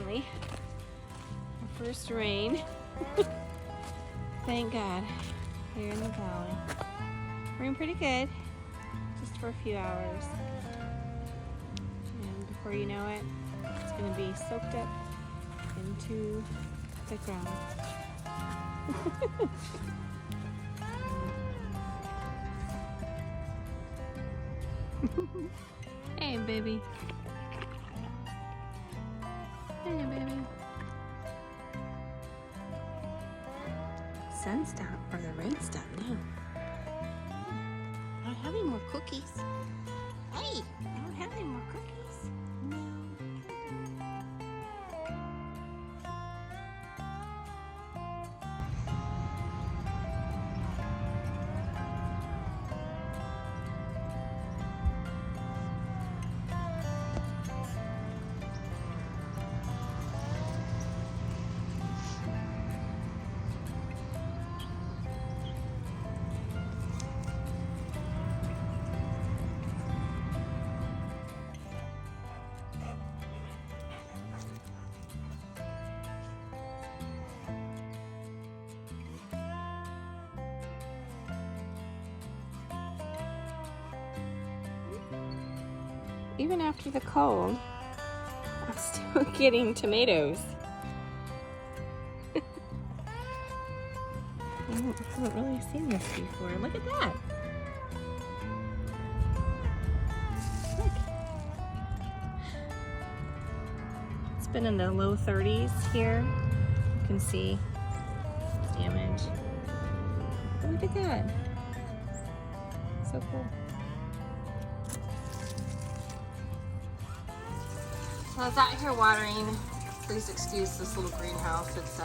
finally. Our first rain. Thank God. Here in the valley. We're doing pretty good. Just for a few hours. And before you know it, it's going to be soaked up into the ground. Hey, baby. Hey, baby. Sun's down, or the rain's done now. I don't have any more cookies. Hey, I don't have any more cookies. No. Even after the cold, I'm still getting tomatoes. I haven't really seen this before. Look at that. Look. It's been in the low 30s here. You can see damage. But look at that. So cool. So I was out here watering. Please excuse this little greenhouse. It's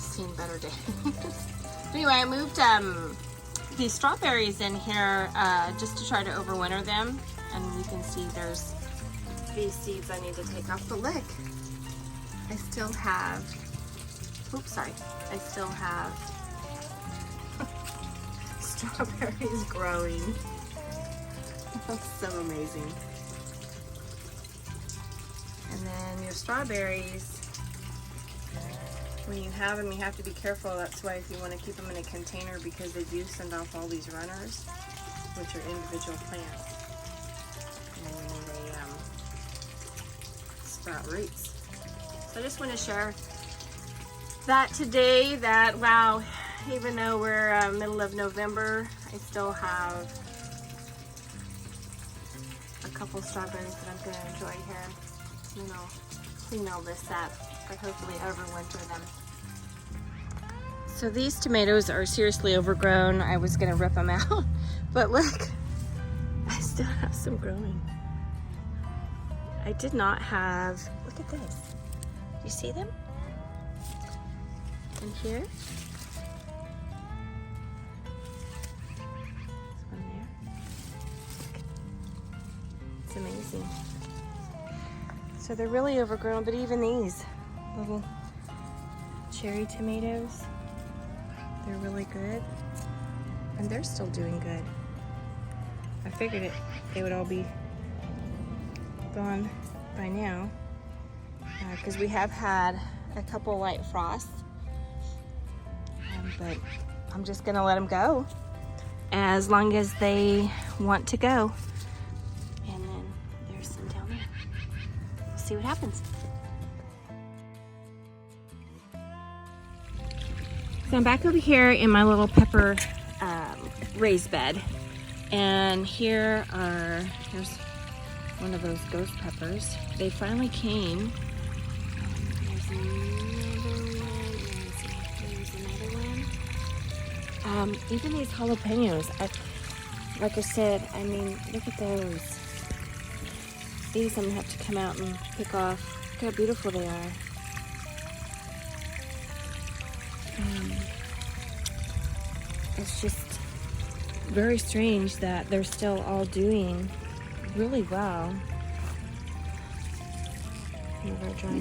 seen better days. Anyway, I moved these strawberries in here just to try to overwinter them. And you can see there's these seeds I need to take off. But look, I still have, oops, sorry. I still have strawberries growing. That's so amazing. And then your strawberries, when you have them, you have to be careful. That's why if you want to keep them in a container, because they do send off all these runners, which are individual plants. And then they sprout roots. So I just want to share that today, that wow, even though we're middle of November, I still have a couple strawberries that I'm going to enjoy here. You know, clean all this up, but hopefully overwinter them. So these tomatoes are seriously overgrown. I was gonna rip them out, but look, I still have some growing. I did not have, look at this. Do you see them? And here. This one there. It's amazing. So they're really overgrown, but even these little cherry tomatoes, they're really good. And they're still doing good. I figured they would all be gone by now, because we have had a couple light frosts. But I'm just gonna let them go as long as they want to go. And then there's some down there. See what happens. So I'm back over here in my little pepper raised bed, and here's one of those ghost peppers. They finally came. There's another one. Even these jalapenos, like I said, I mean, look at those. These I'm gonna have to come out and pick off. Look how beautiful they are. It's just very strange that they're still all doing really well. I'm gonna dry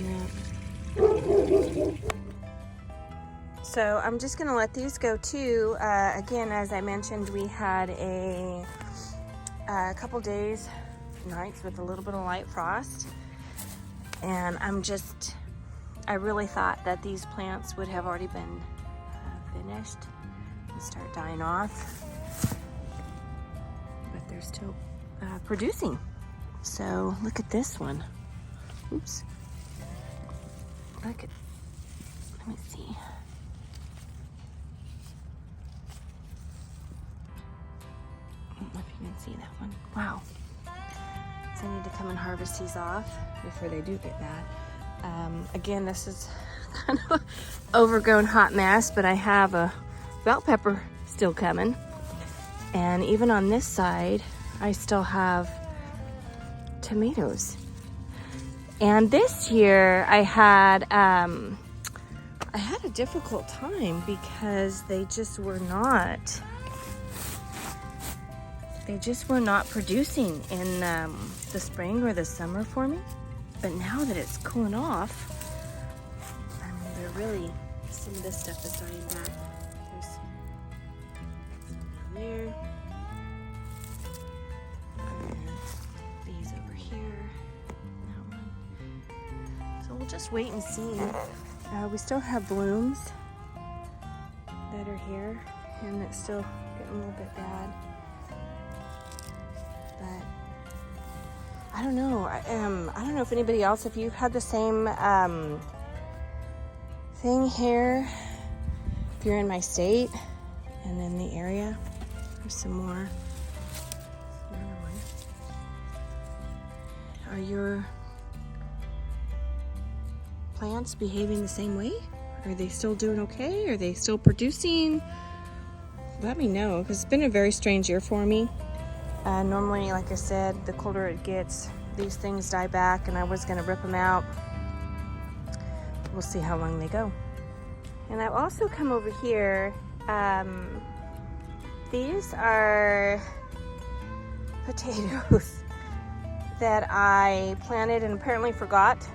that. So I'm just gonna let these go too. Again, as I mentioned, we had a couple days, nights with a little bit of light frost. And I really thought that these plants would have already been finished and start dying off, but they're still producing. So look at this one. Oops. Let me see. I don't know if you can see that one. Wow. So I need to come and harvest these off before they do get bad. Again, this is kind of an overgrown hot mess, but I have a bell pepper still coming. And even on this side, I still have tomatoes. And this year I had a difficult time because they just were not producing in the spring or the summer for me. But now that it's cooling off, I mean, they're really, some of this stuff is starting back. There's some down there. And these over here. That one. So we'll just wait and see. We still have blooms that are here, and it's still getting a little bit bad. But I don't know. I don't know if anybody else, if you've had the same thing here, if you're in my state and in the area. There's some more. Another one. Are your plants behaving the same way? Are they still doing okay? Are they still producing? Let me know, because it's been a very strange year for me. Normally, like I said, the colder it gets, these things die back, and I was going to rip them out. We'll see how long they go. And I've also come over here. These are potatoes that I planted and apparently forgot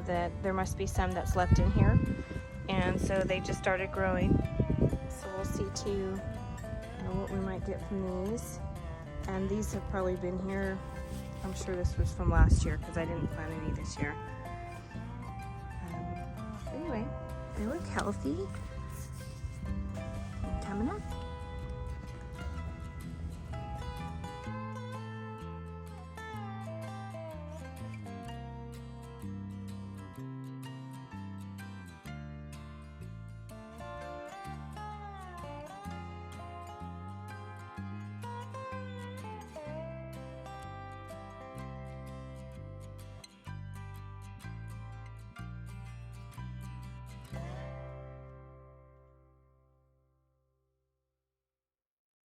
that there must be some that's left in here. And so they just started growing. So we'll see too what we might get from these. And these have probably been here. I'm sure this was from last year because I didn't plant any this year. Anyway, they look healthy.